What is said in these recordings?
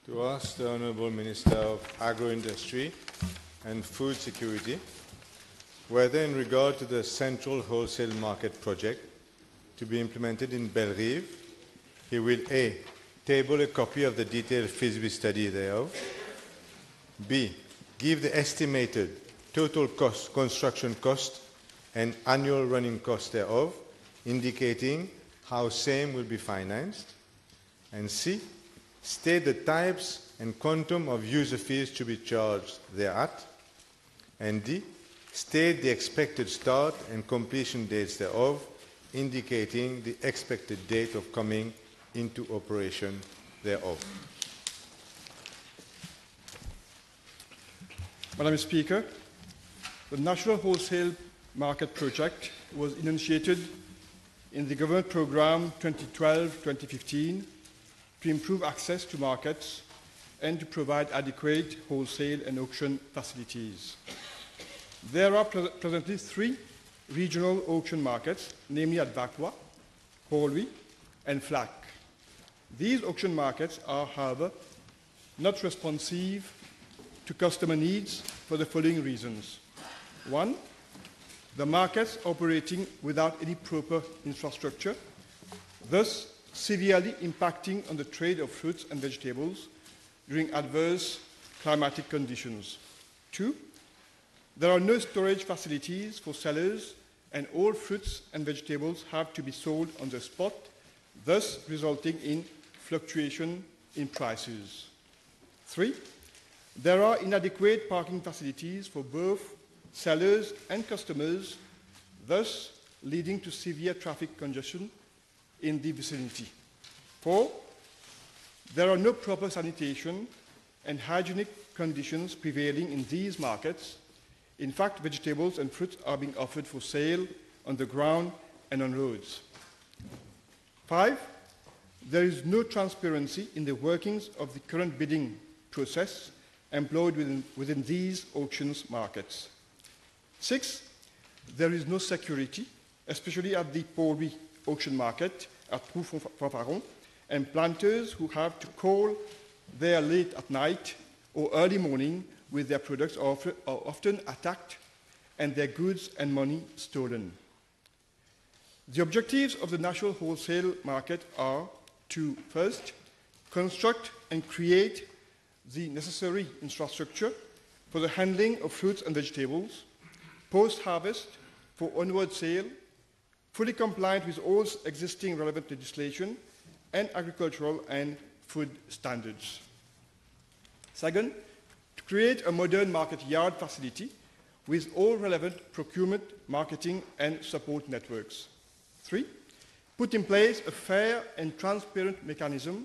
to ask the Honourable Minister of Agro-Industry and Food Security whether in regard to the Central Wholesale Market project to be implemented in Bellerive, he will A. table a copy of the detailed feasibility study thereof, B. give the estimated total cost, construction cost and annual running cost thereof, indicating how same will be financed, and C. state the types and quantum of user fees to be charged thereat, and D. state the expected start and completion dates thereof, indicating the expected date of coming into operation thereof. Madam Speaker, the National Wholesale Market project was initiated in the Government Programme 2012-2015 to improve access to markets and to provide adequate wholesale and auction facilities. There are presently 3 regional auction markets, namely at Vakwa, Port-Louis, and Flacq. These auction markets are, however, not responsive to customer needs for the following reasons. 1. The markets operating without any proper infrastructure, thus severely impacting on the trade of fruits and vegetables during adverse climatic conditions. 2. There are no storage facilities for sellers, and all fruits and vegetables have to be sold on the spot, thus resulting in fluctuation in prices. 3. There are inadequate parking facilities for both sellers and customers, thus leading to severe traffic congestion in the vicinity. 4. There are no proper sanitation and hygienic conditions prevailing in these markets. In fact, vegetables and fruits are being offered for sale on the ground and on roads. 5. There is no transparency in the workings of the current bidding process employed within these auctions markets. 6. There is no security, especially at the Port-Louis auction market at Toutefois, and planteurs who have to call there late at night or early morning with their products are often attacked and their goods and money stolen. The objectives of the National Wholesale Market are to, first, construct and create the necessary infrastructure for the handling of fruits and vegetables, post-harvest for onward sale, fully compliant with all existing relevant legislation and agricultural and food standards. Second, to create a modern market yard facility with all relevant procurement, marketing, and support networks. 3. Put in place a fair and transparent mechanism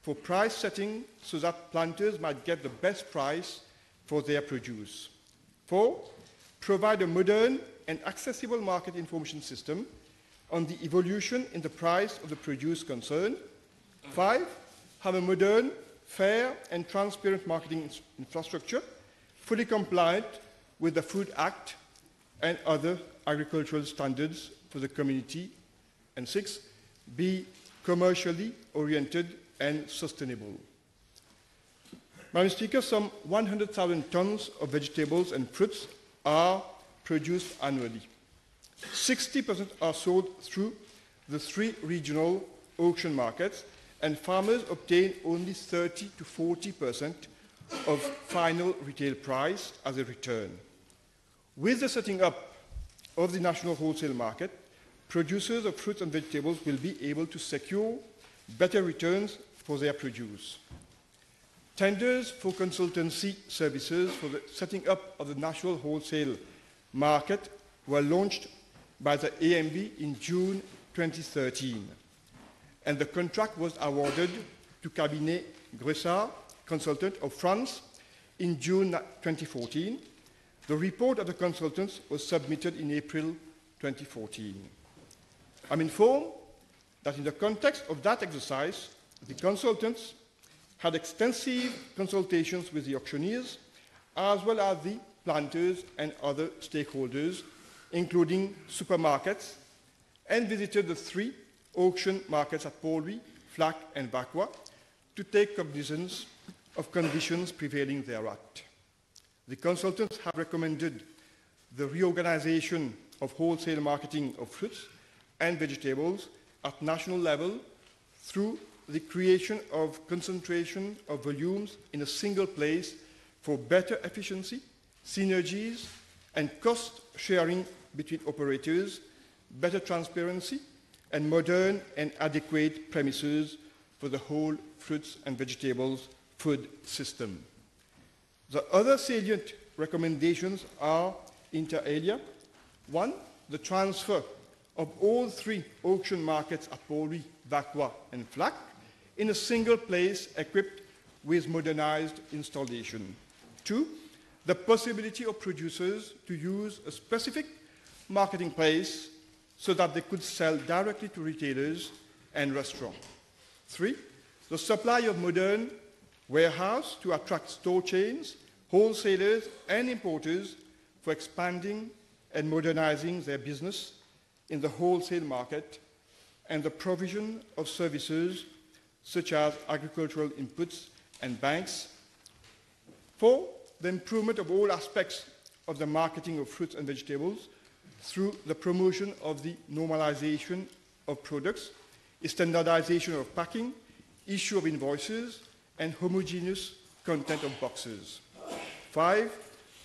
for price setting so that planters might get the best price for their produce. 4. Provide a modern and accessible market information system on the evolution in the price of the produce concerned. 5. Have a modern, fair, and transparent marketing infrastructure, fully compliant with the Food Act and other agricultural standards for the community. And 6. Be commercially oriented and sustainable. Madam Speaker, some 100,000 tons of vegetables and fruits are produced annually. 60% are sold through the 3 regional auction markets, and farmers obtain only 30 to 40% of final retail price as a return. With the setting up of the National Wholesale Market, producers of fruits and vegetables will be able to secure better returns for their produce. Tenders for consultancy services for the setting up of the National Wholesale Market were launched by the AMB in June 2013, and the contract was awarded to Cabinet Gressard, consultant of France, in June 2014. The report of the consultants was submitted in April 2014. I'm informed that in the context of that exercise, the consultants had extensive consultations with the auctioneers, as well as the planters and other stakeholders, including supermarkets, and visited the 3 auction markets at Port-Louis, Flacq, and Vakwa to take cognizance of conditions prevailing thereat. The consultants have recommended the reorganization of wholesale marketing of fruits and vegetables at national level through the creation of concentration of volumes in a single place for better efficiency, synergies, and cost sharing between operators, better transparency, and modern and adequate premises for the whole fruits and vegetables food system. The other salient recommendations are inter alia. One, the transfer of all three auction markets at Pauli, Vaqua, and Flacq in a single place equipped with modernized installation. Two, the possibility of producers to use a specific marketing place so that they could sell directly to retailers and restaurants. Three, the supply of modern warehouse to attract store chains, wholesalers, and importers for expanding and modernizing their business in the wholesale market, and the provision of services such as agricultural inputs and banks. Four, the improvement of all aspects of the marketing of fruits and vegetables through the promotion of the normalization of products, standardization of packing, issue of invoices, and homogeneous content of boxes. Five,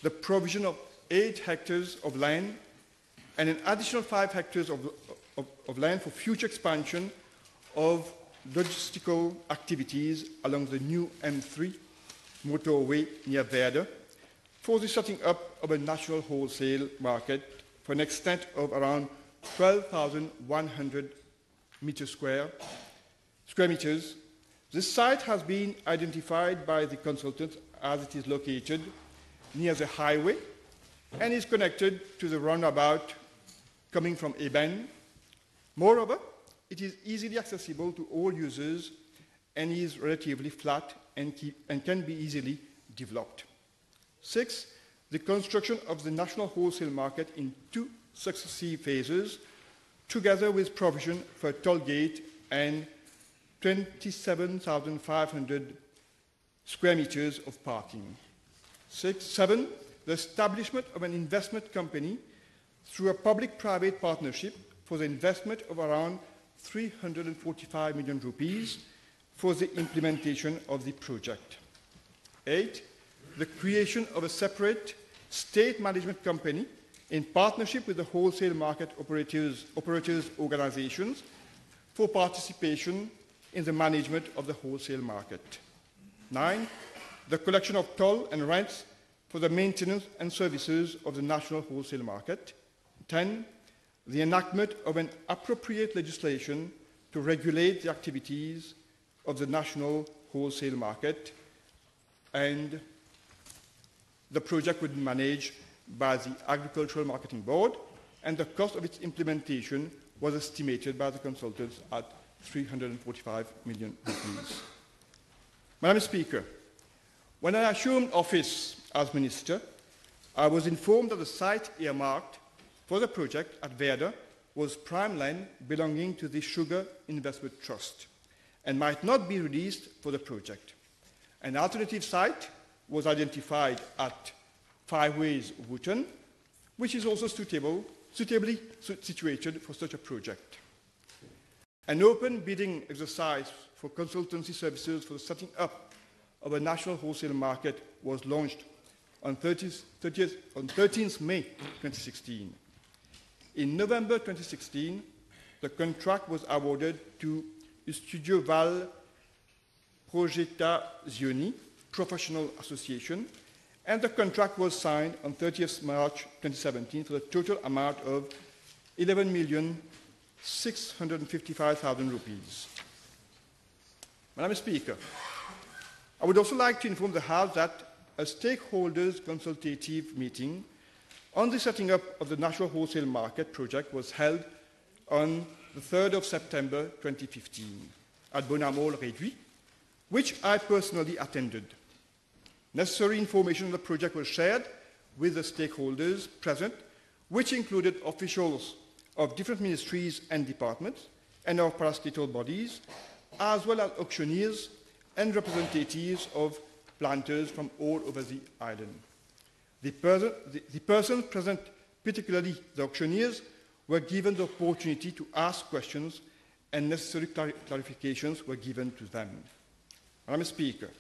the provision of 8 hectares of land and an additional 5 hectares of land for future expansion of logistical activities along the new M3 motorway near Verde for the setting up of a national wholesale market for an extent of around 12,100 square meters. This site has been identified by the consultant as it is located near the highway and is connected to the roundabout coming from Eben. Moreover, it is easily accessible to all users and is relatively flat and can be easily developed. 6. The construction of the national wholesale market in 2 successive phases, together with provision for a toll gate and 27,500 square meters of parking. 7. The establishment of an investment company through a public-private partnership for the investment of around 345 million rupees for the implementation of the project. 8. The creation of a separate state management company in partnership with the wholesale market operators organizations for participation in the management of the wholesale market. 9. The collection of toll and rents for the maintenance and services of the national wholesale market. 10. The enactment of an appropriate legislation to regulate the activities of the national wholesale market, and the project would be managed by the Agricultural Marketing Board, and the cost of its implementation was estimated by the consultants at 345 million rupees. Madam Speaker, when I assumed office as Minister, I was informed that the site earmarked for the project at Verde was prime land belonging to the Sugar Investment Trust and might not be released for the project. An alternative site was identified at 5 Ways Wootton, which is also suitably situated for such a project. An open bidding exercise for consultancy services for the setting up of a national wholesale market was launched on 13th May 2016. In November 2016, the contract was awarded to Studio Val Progettazioni Professional Association, and the contract was signed on 30th March 2017 for the total amount of 11,655,000 rupees. Madam Speaker, I would also like to inform the House that a stakeholders consultative meeting on the setting up of the National Wholesale Market project was held on the 3rd of September 2015 at Bonamol Réduit, which I personally attended. Necessary information on the project was shared with the stakeholders present, which included officials of different ministries and departments and of parastatal bodies, as well as auctioneers and representatives of planteurs from all over the island. The persons present, particularly the auctioneers, were given the opportunity to ask questions and necessary clarifications were given to them. Madam Speaker,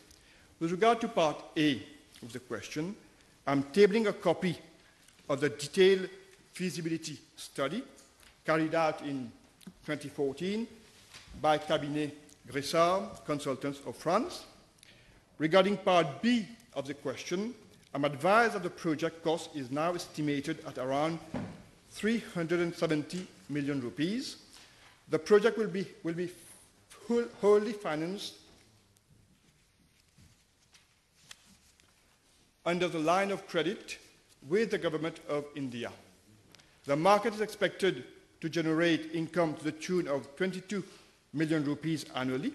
with regard to part A of the question, I'm tabling a copy of the detailed feasibility study carried out in 2014 by Cabinet Gressard Consultants of France. Regarding part B of the question, I'm advised that the project cost is now estimated at around 370 million rupees. The project will be wholly financed under the line of credit with the Government of India. The market is expected to generate income to the tune of 22 million rupees annually.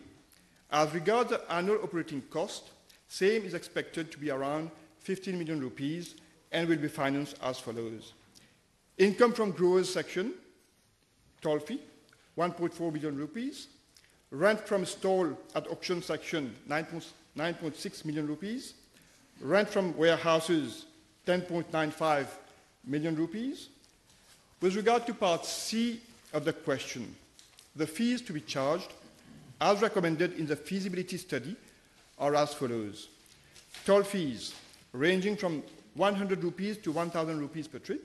As regards the annual operating cost, same is expected to be around 15 million rupees and will be financed as follows. Income from growers section, toll fee, 1.4 million rupees. Rent from stall at auction section, 9.6 million rupees. Rent from warehouses, 10.95 million rupees. With regard to part C of the question, the fees to be charged, as recommended in the feasibility study, are as follows. Toll fees ranging from 100 rupees to 1,000 rupees per trip.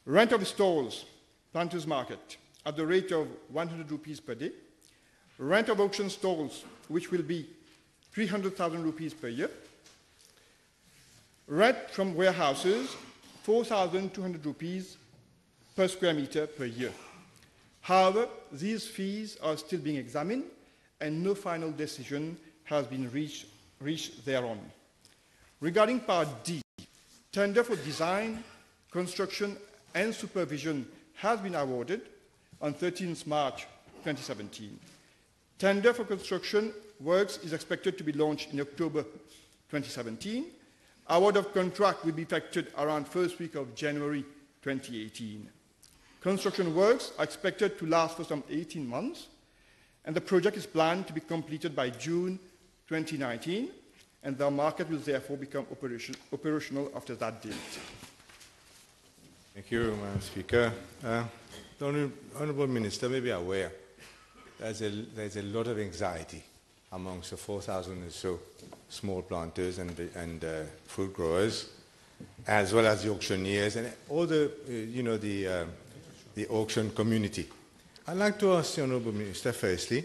Rent of stalls, planteurs market, at the rate of 100 rupees per day. Rent of auction stalls, which will be 300,000 rupees per year. Rent from warehouses, 4,200 rupees per square meter per year. However, these fees are still being examined and no final decision has been reached thereon. Regarding part D, tender for design, construction and supervision has been awarded on 13th March 2017. Tender for construction works is expected to be launched in October 2017. Award of contract will be effected around first week of January 2018. Construction works are expected to last for some 18 months, and the project is planned to be completed by June 2019, and the market will therefore become operational after that date. Thank you, Madam Speaker. The Honourable Minister may be aware there's a lot of anxiety amongst the 4,000 or so small planters and fruit growers, as well as the auctioneers and all the, the auction community. I'd like to ask the Honourable Minister, firstly,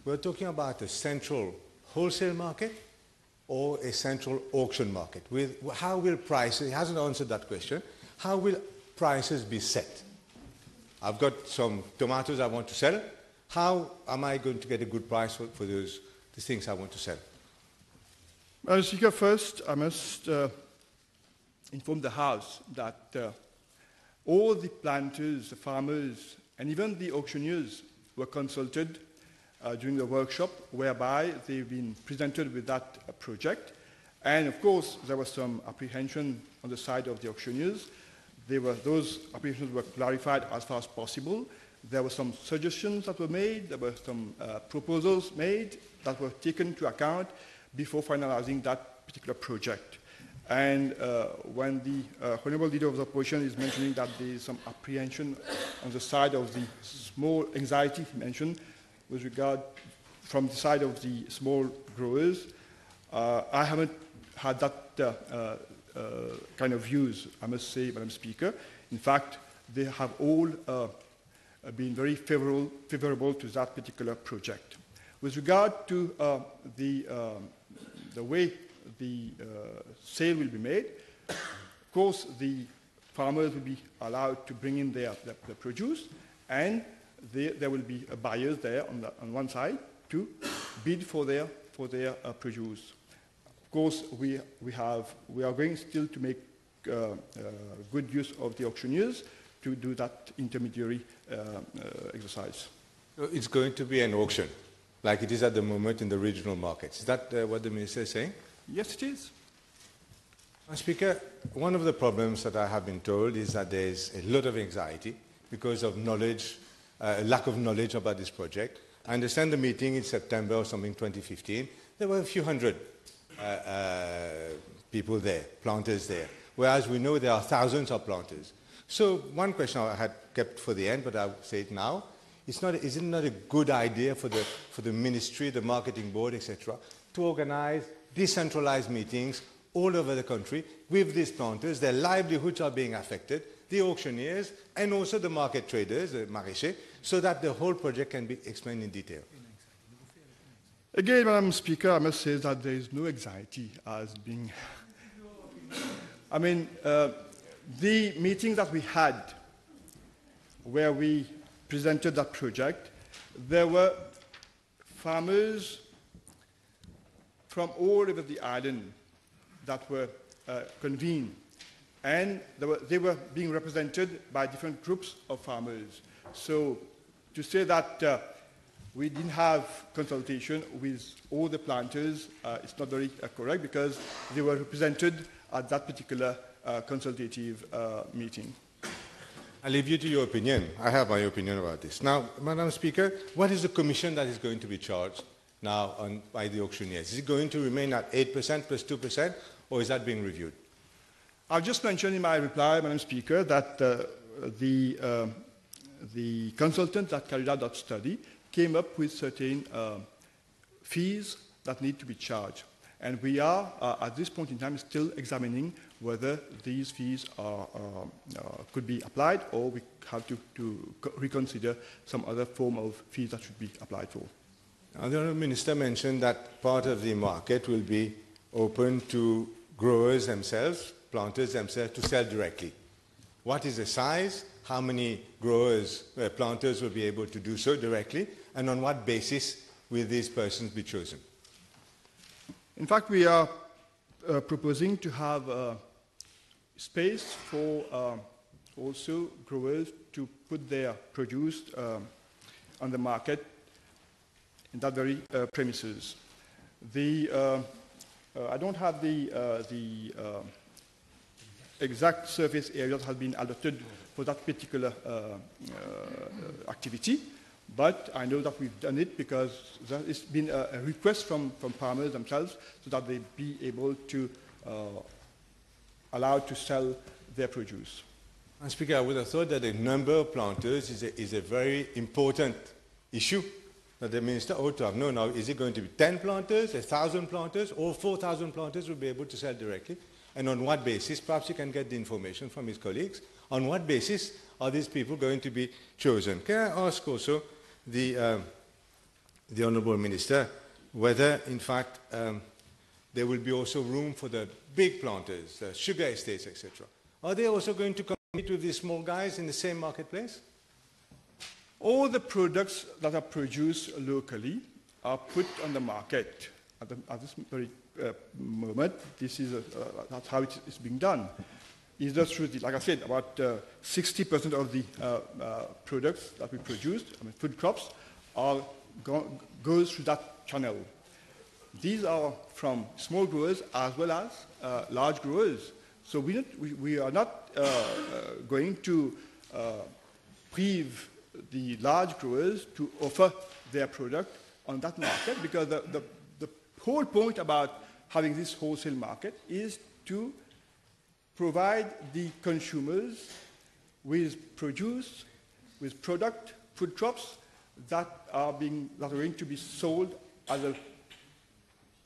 we're talking about a central wholesale market or a central auction market? How will prices, he hasn't answered that question, how will prices be set? I've got some tomatoes I want to sell. How am I going to get a good price for the things I want to sell? Madam Speaker, first I must inform the House that all the planters, the farmers, and even the auctioneers were consulted during the workshop whereby they've been presented with that project. And of course, there was some apprehension on the side of the auctioneers. Those apprehensions were clarified as far as possible. There were some suggestions that were made. There were some proposals made that were taken into account before finalizing that particular project. And when the Honourable Leader of the Opposition is mentioning that there is some apprehension on the side of the small anxiety he mentioned with regard from the side of the small growers, I haven't had that kind of views, I must say, Madam Speaker. In fact, they have all been very favorable to that particular project. With regard to the way the sale will be made, of course, the farmers will be allowed to bring in their produce, and there will be buyers there on one side to bid for their produce. Of course, we are going still to make good use of the auctioneers to do that intermediary exercise. So it's going to be an auction, like it is at the moment in the regional markets. Is that what the Minister is saying? Yes, it is. Mr. Speaker, one of the problems that I have been told is that there is a lot of anxiety because of knowledge, lack of knowledge about this project. I understand the meeting in September or something 2015. there were a few hundred people there, planters there, whereas we know there are thousands of planters. So one question I had kept for the end, but I'll say it now. Is it not a good idea for the ministry, the marketing board, etc., to organize decentralized meetings all over the country with these planters? Their livelihoods are being affected, the auctioneers, and also the market traders, the Marché, so that the whole project can be explained in detail. Again, Madam Speaker, I must say that there is no anxiety as being... I mean, the meeting that we had where we presented that project, there were farmers from all over the island that were convened, and they were being represented by different groups of farmers. So to say that we didn't have consultation with all the planters, it's not very correct, because they were represented at that particular consultative meeting. I'll leave you to your opinion. I have my opinion about this. Now, Madam Speaker, what is the commission that is going to be charged now by the auctioneers? Is it going to remain at 8% plus 2%, or is that being reviewed? I've just mentioned in my reply, Madam Speaker, that the consultant that carried out that study came up with certain fees that need to be charged. And we are, at this point in time, still examining whether these fees could be applied, or we have to reconsider some other form of fees that should be applied for. Now, the Honourable Minister mentioned that part of the market will be open to growers themselves, planters themselves, to sell directly. What is the size? How many growers, planters will be able to do so directly? And on what basis will these persons be chosen? In fact, we are proposing to have space for also growers to put their produce on the market in that very premises. I don't have the exact surface area that has been allotted for that particular activity, but I know that we've done it because it's been a request from farmers themselves, so that they be able to allowed to sell their produce. Mr. Speaker, I would have thought that the number of planters is a very important issue that the Minister ought to have known. Now, is it going to be 10 planters, 1,000 planters, or 4,000 planters will be able to sell directly? And on what basis? Perhaps you can get the information from his colleagues. On what basis are these people going to be chosen? Can I ask also the Honourable Minister whether, in fact, there will be also room for the big planters, the sugar estates, etc. Are they also going to compete with these small guys in the same marketplace? All the products that are produced locally are put on the market at this very moment. This is that's how it is being done. It's just through like I said, about 60% of the products that we produce, I mean food crops, goes through that channel. These are from small growers as well as large growers. So we are not going to prive the large growers to offer their product on that market, because the whole point about having this wholesale market is to provide the consumers with produce, with product, food crops that are going to be sold at the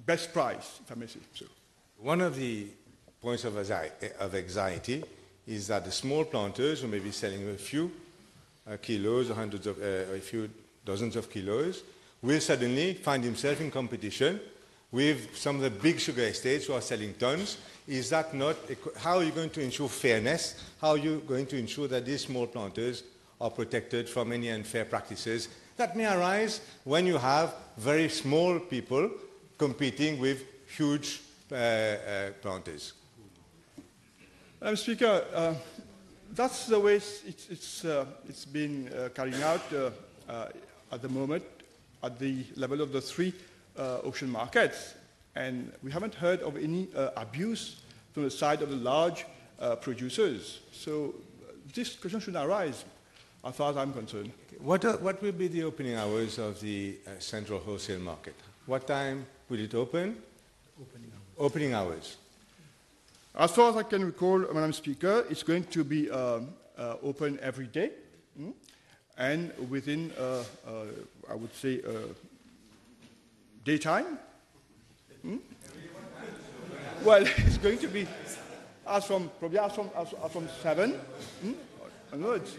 best price, if I may say so. One of the points of anxiety is that the small planters who may be selling a few kilos or hundreds of, a few dozens of kilos will suddenly find himself in competition with some of the big sugar estates who are selling tons. Is that not, how are you going to ensure fairness? How are you going to ensure that these small planters are protected from any unfair practices that may arise when you have very small people competing with huge planters? Madam Speaker, that's the way it's been carrying out at the moment at the level of the three auction markets. And we haven't heard of any abuse from the side of the large producers. So this question should arise, as far as I'm concerned. What will be the opening hours of the central wholesale market? What time will it open? Opening hours. As far as I can recall, Madam Speaker, it's going to be open every day, and within, I would say, daytime. Well, it's going to be probably as from 7. Onwards.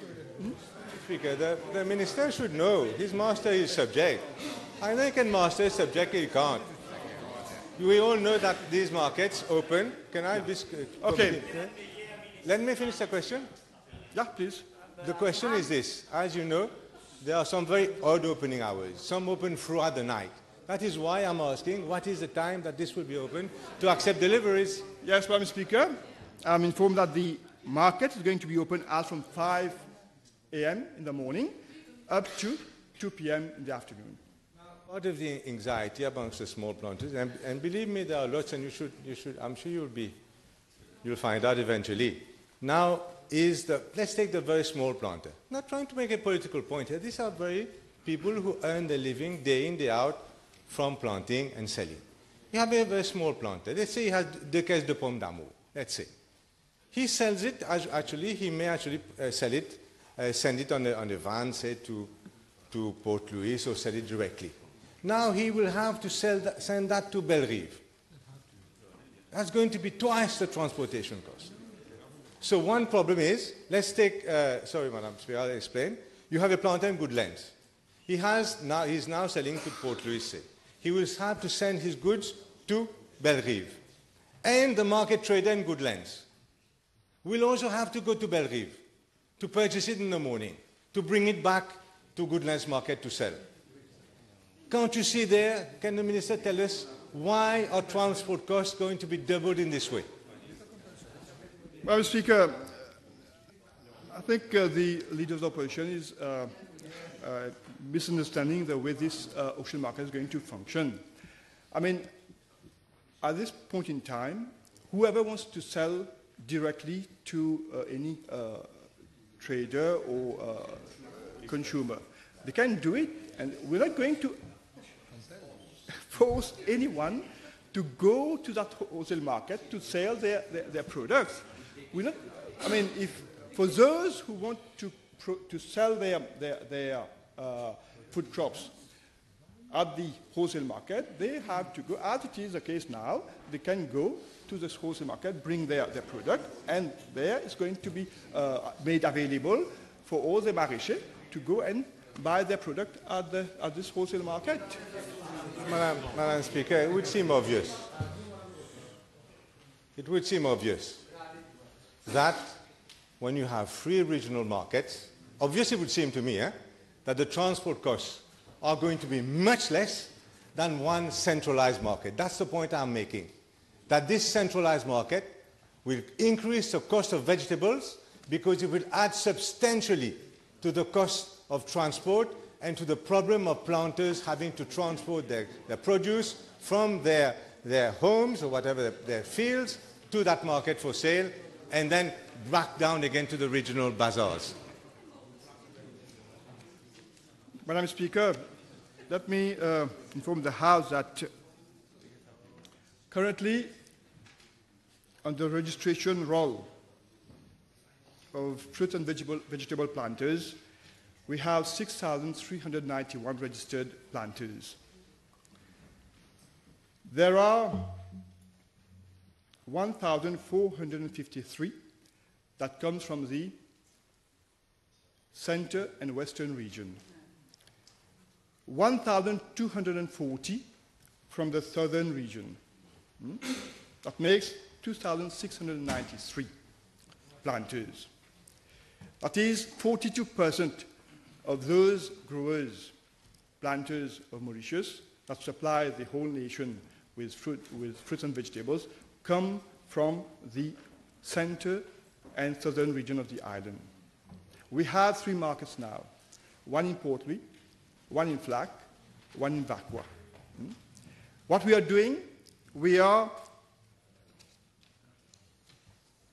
Speaker, the minister should know. His master is subject. I know he can master his subject, he can't. We all know that these markets open. Can I just... Okay. Let me finish the question. Yeah, please. The question is this. As you know, there are some very odd opening hours. Some open throughout the night. That is why I'm asking, what is the time that this will be open to accept deliveries? Yes, Madam Speaker. I'm informed that the market is going to be open as from 5 a.m. in the morning up to 2 p.m. in the afternoon. Part of the anxiety amongst the small planters, and believe me, there are lots, and you should, I'm sure you'll find out eventually. Now let's take the very small planter. Not trying to make a political point here. These are very people who earn their living day in, day out from planting and selling. You have a very small planter. Let's say he has 2 caisses de pommes d'amour. Let's say. He sells it, he may actually sell it, send it on a van, say, to Port Louis, or sell it directly. Now he will have to send that to Bellerive. That's going to be twice the transportation cost. So one problem is, let's take, sorry, Madam Speaker, I'll explain. You have a planter in Goodlands. He's now selling to Port Louis, say. He will have to send his goods to Bellerive. And the market trader in Goodlands will also have to go to Bellerive to purchase it in the morning, to bring it back to Goodlands market to sell. Can't you see there, can the minister tell us why are transport costs going to be doubled in this way? Madam Speaker, I think the leader of the opposition is misunderstanding the way this auction market is going to function. I mean, at this point in time, whoever wants to sell directly to any trader or consumer, they can do it, and we're not going to force anyone to go to that wholesale market to sell their products. We're not, I mean, if for those who want to sell their food crops at the wholesale market, they have to go, as it is the case now, they can go to this wholesale market, bring their product, and there it's going to be made available for all the Marché to go and buy their product at this wholesale market. Madam Speaker, it would seem obvious. It would seem obvious that when you have 3 regional markets, obviously it would seem to me that the transport costs are going to be much less than one centralized market. That's the point I'm making. That this centralized market will increase the cost of vegetables because it will add substantially to the cost of transport and to the problem of planters having to transport their produce from their homes or whatever, their fields, to that market for sale, and then back down again to the regional bazaars. Madam Speaker, let me inform the House that currently, on the registration roll of fruit and vegetable planters, we have 6,391 registered planters. There are 1,453 that comes from the center and western region, 1,240 from the southern region. That makes 2,693 planters. That is 42% of those growers, planters of Mauritius, that supply the whole nation with fruits and vegetables, come from the center and southern region of the island. We have 3 markets now, one in Port Louis, one in Flacq, one in Vacqua. What we are doing, we are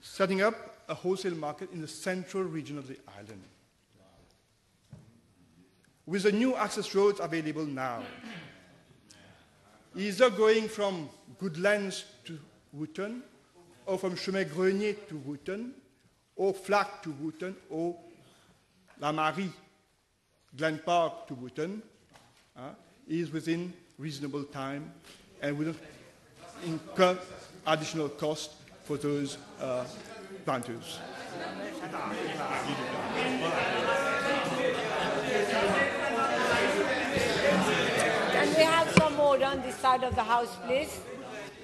setting up a wholesale market in the central region of the island. With the new access roads available now, either going from Goodlands to Wootton, or from Chemin-Grenier to Wootton, or Flacq to Wootton, or La Marie, Glen Park to Wootton, is within reasonable time and will incur additional cost for those planteurs. Can we have some order on this side of the House, please?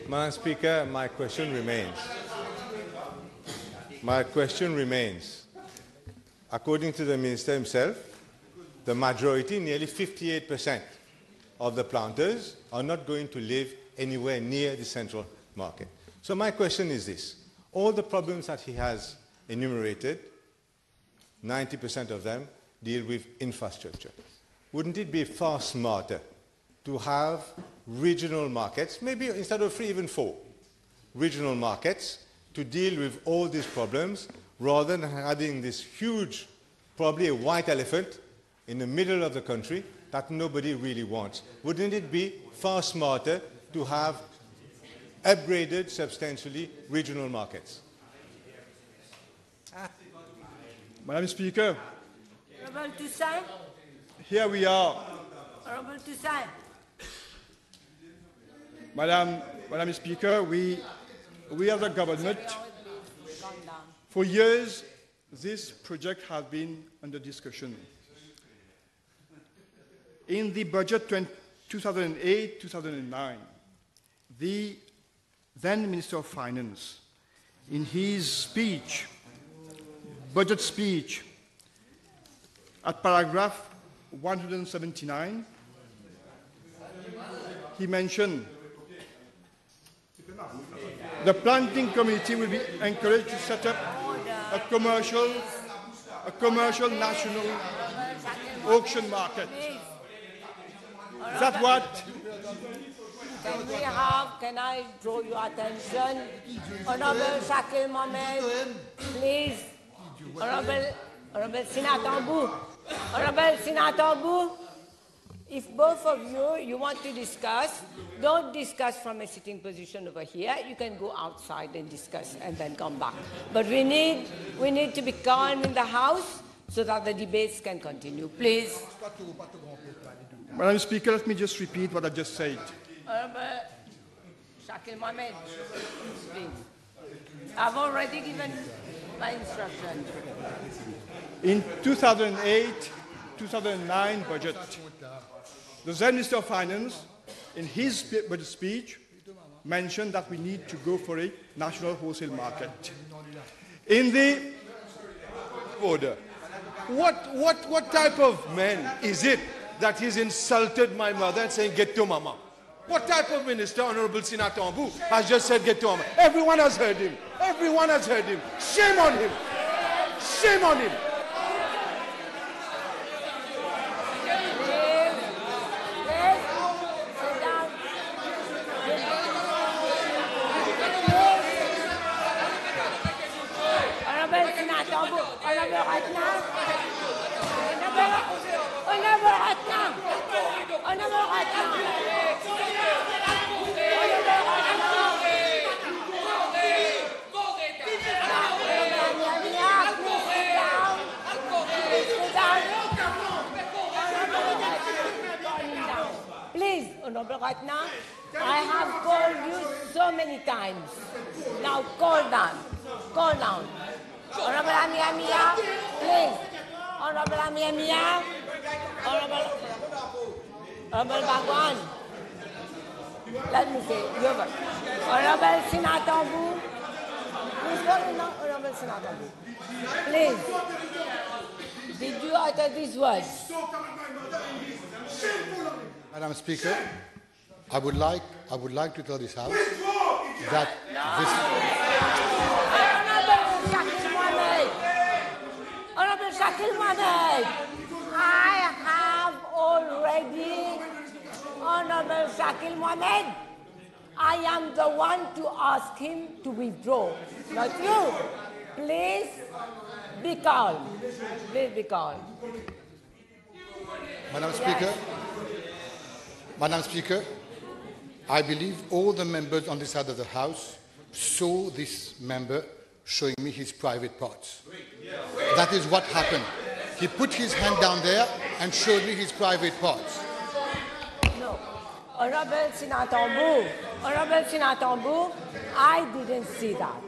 Madam Speaker, my question remains. My question remains. According to the Minister himself, the majority, nearly 58% of the planters, are not going to live anywhere near the central market. So my question is this. All the problems that he has enumerated, 90% of them deal with infrastructure. Wouldn't it be far smarter to have regional markets, maybe instead of 3, even 4 regional markets, to deal with all these problems rather than having this huge, probably a white elephant in the middle of the country that nobody really wants? Wouldn't it be far smarter to have upgraded substantially regional markets? Madam Speaker, Honorable Toussaint? here we are. Honorable Toussaint? Madam Speaker, we as a government, for years, this project has been under discussion. In the budget 2008-2009, the then Minister of Finance, in his speech, budget speech, at paragraph 179, he mentioned the planting community will be encouraged to set up a commercial national auction market. Is that what? Can I draw your attention? Honorable Shakil Mohamed, please. Honorable Sinatambu. Honorable Sinatambu, if both of you want to discuss, don't discuss from a sitting position over here. You can go outside and discuss and then come back. But we need to be calm in the House so that the debates can continue. Please. Madam Speaker, let me just repeat what I just said. Honorable Shakil Mohamed, please. I've already given my instruction. In 2008-2009 budget, the then Minister of Finance, in his budget speech, mentioned that we need to go for a national wholesale market. In the order, what type of man is it that he's insulted my mother and saying, get to mama? What type of minister, Honorable Sinatambu, has just said, get to mama? Everyone has heard him. Everyone has heard him. Shame on him. Shame on him. Please, Honorable Ratna, I have called you so many times. Now call down. Call down. Honorable Amia Mia, please. Honorable Amia Mia. Honorable Bhagwan. Let me say, over. Honorable Sinatambu. Please call him now, Honorable Sinatambu. Please. Did you utter these words? Madam Speaker, I would like to tell this House that Honorable Shakil Mohamed, I have already, Honorable Shakil Mohamed, I am the one to ask him to withdraw, not you. Please be calm. Please be calm. Madam Speaker, I believe all the members on this side of the House saw this member showing me his private parts. That is what happened. He put his hand down there and showed me his private parts. No. Honorable Sinatambu, I didn't see that.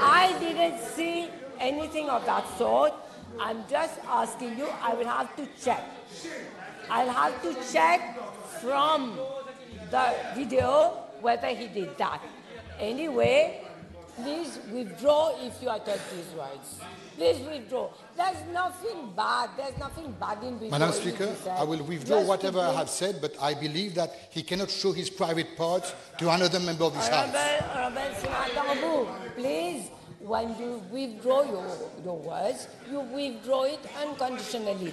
I didn't see anything of that sort. I'm just asking you, I will have to check. I'll have to check from the video whether he did that. Anyway, please withdraw if you uttered these words. Please withdraw. There's nothing bad. There's nothing bad in withdrawing. Madam Speaker, I will withdraw whatever I have said, but I believe that he cannot show his private parts to another member of this House. Honorable Sinatambu, please, when you withdraw your words, you withdraw it unconditionally.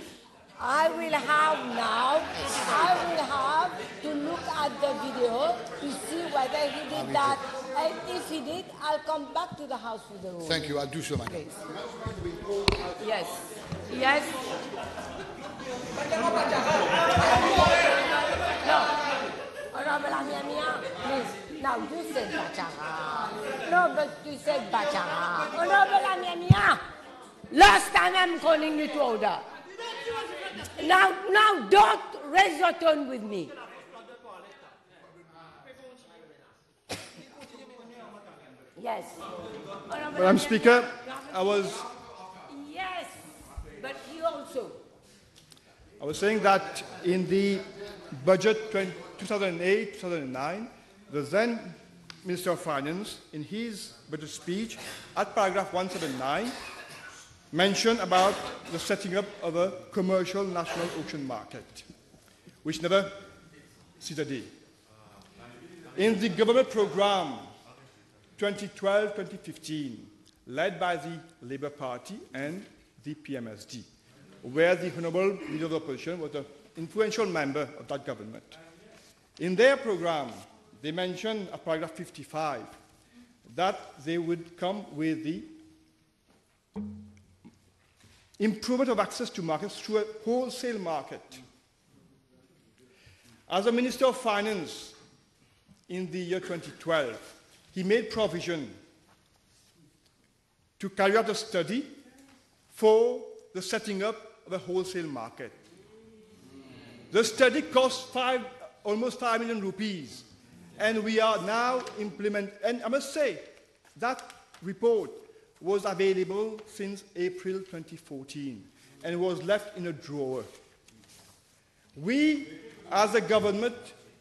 I will have to look at the video to see whether he did that. And if he did, I'll come back to the House with the rule. Thank you. I'll do so, madam. Please. Yes. Yes. No. Honorable Amiamia, please. Now, you said Bachara. No, but you said Bachara. Honorable Amiamia, last time I'm calling you to order. Now, don't raise your tone with me. Yes. Madam Speaker, I was... Yes, but you also. I was saying that in the budget 2008-2009, the then Minister of Finance, in his budget speech, at paragraph 179, mentioned about the setting up of a commercial national auction market, which never sees a day. In the government program 2012-2015, led by the Labour Party and the PMSD, where the Honourable Leader of the Opposition was an influential member of that government. In their program, they mentioned at paragraph 55 that they would come with the improvement of access to markets through a wholesale market. As a Minister of Finance in the year 2012, he made provision to carry out a study for the setting up of a wholesale market. The study cost almost 5 million rupees, and we are now implementing, and I must say, that report was available since April 2014 and was left in a drawer. We, as a government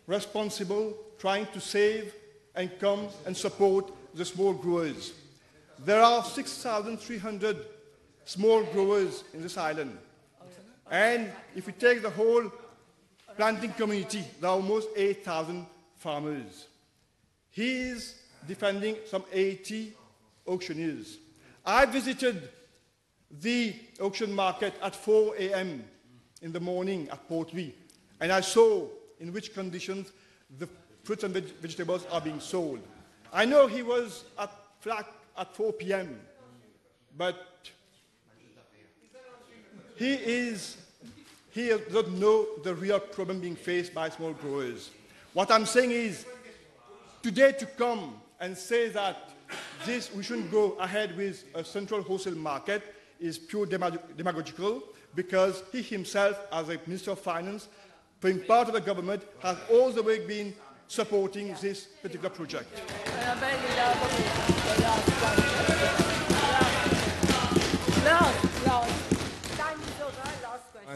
responsible, trying to save and come and support the small growers. There are 6,300 small growers in this island. And if we take the whole planting community, there are almost 8,000 farmers. He is defending some 80 auctioneers. I visited the auction market at 4 a.m. in the morning at Portby, and I saw in which conditions the fruits and vegetables are being sold. I know he was at Flacq at 4 p.m., but he doesn't know the real problem being faced by small growers. What I'm saying is, today to come and say that we shouldn't go ahead with a central wholesale market is pure demagogical, because he himself, as a Minister of Finance, being part of the government, has all the way been supporting this particular project.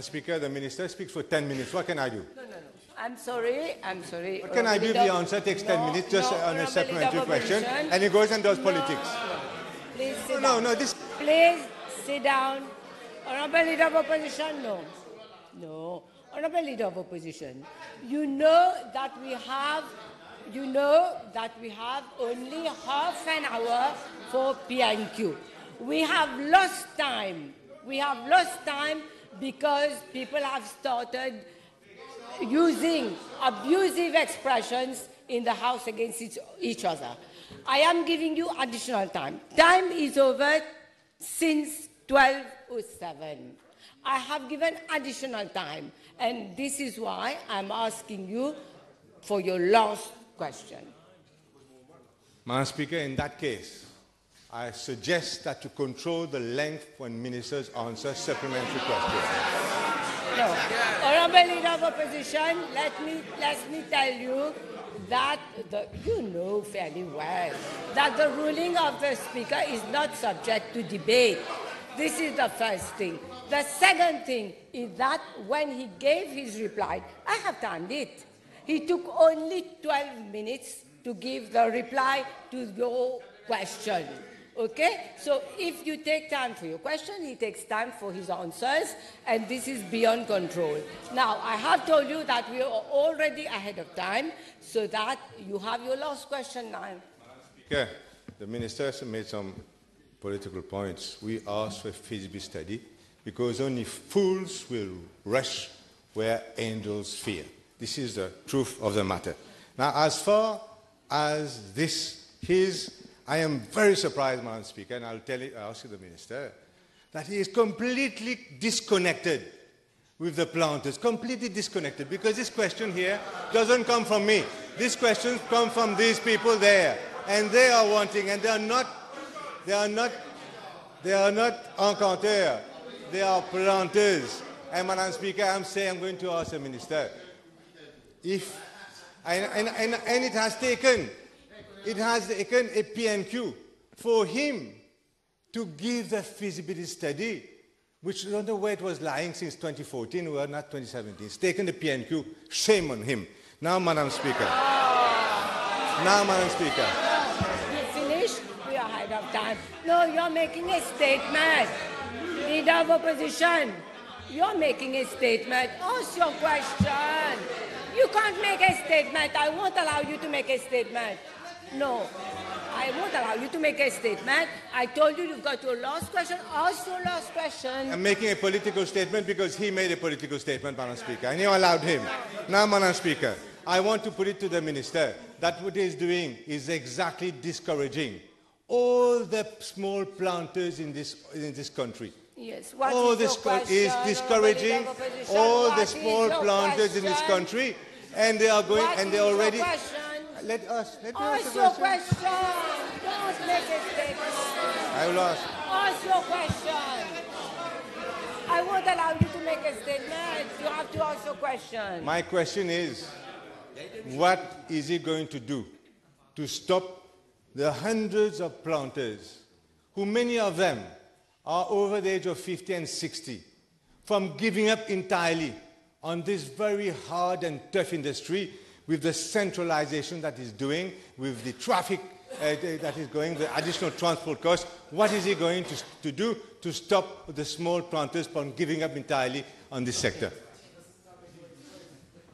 Speaker, the Minister speaks for 10 minutes. What can I do? No. I'm sorry. What can I do if the answer takes 10 minutes just on a supplementary question and he goes and does politics? Please sit down. Please sit down. Honourable Leader of Opposition, no. Honourable Leader of Opposition, you know that we have only half an hour for P&Q. We have lost time. Because people have started using abusive expressions in the House against each other. I am giving you additional time. Time is over since 12:07. I have given additional time, and this is why I'm asking you for your last question. Madam Speaker, in that case, I suggest that to control the length when ministers answer supplementary questions. No. Honourable Leader of Opposition, let me tell you that you know fairly well that the ruling of the Speaker is not subject to debate. This is the first thing. The second thing is that when he gave his reply, I have timed it. He took only 12 minutes to give the reply to your question. Okay? So if you take time for your question, he takes time for his answers, and this is beyond control. Now, I have told you that we are already ahead of time, so that you have your last question now. Speaker, the Minister has made some political points. We asked for a feasibility study because only fools will rush where angels fear. This is the truth of the matter. Now, as far as this is, I am very surprised, Madam Speaker, and I'll ask you the Minister, that he is completely disconnected with the planters, completely disconnected, because this question here doesn't come from me. This question comes from these people there, and they are wanting, and they are not encanteurs, they are planteurs. And Madam Speaker, I'm going to ask the Minister, if, and it has taken a PNQ for him to give the feasibility study, which I don't know where it was lying since 2014 or not 2017. It's taken the PNQ. Shame on him. Now, Madam Speaker. You finished? We are ahead of time. No, you're making a statement. Leader of Opposition, you're making a statement. Ask your question. You can't make a statement. I won't allow you to make a statement. No, I won't allow you to make a statement. I told you you've got your last question. Ask your last question. I'm making a political statement because he made a political statement, Madam Speaker, and you allowed him. Now, Madam Speaker, I want to put it to the Minister that what he's doing is exactly discouraging all the small planters in this country. Yes, what is your question? Is discouraging all the small planters in this country, and they are going, and they already. Let me ask your question. Don't make a statement. I will ask. Ask your question. I won't allow you to make a statement. You have to ask your question. My question is, what is he going to do to stop the hundreds of planters, who many of them are over the age of 50 and 60, from giving up entirely on this very hard and tough industry, with the centralization that he's doing, with the traffic that is going, the additional transport costs? What is he going to do to stop the small planters from giving up entirely on this sector?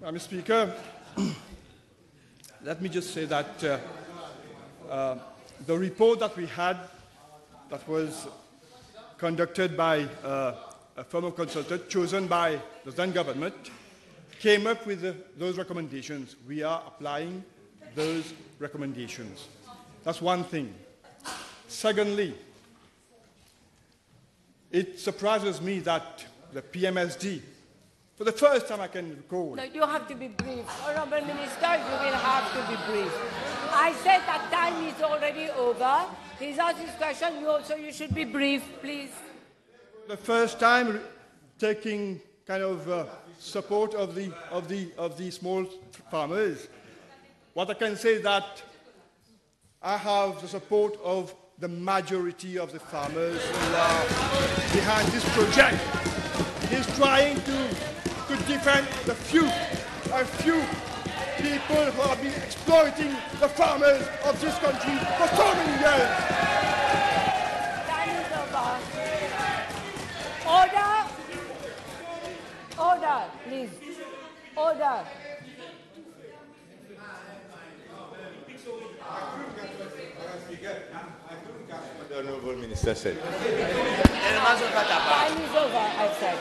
Mr. Speaker, let me just say that the report that we had, that was conducted by a firm of consultants chosen by the then government, came up with those recommendations. We are applying those recommendations. That's one thing. Secondly, it surprises me that the PMSD, for the first time I can recall... No, you have to be brief. Honourable Minister, you will have to be brief. I said that time is already over. He's asked his question. You should be brief, please. The first time taking kind of support of the small farmers. What I can say is that I have the support of the majority of the farmers who are behind this project. He's trying to defend a few people who have been exploiting the farmers of this country for so many years. Time is over. Order. Order, please. Order. What the Honourable Minister said. Time is over, I said.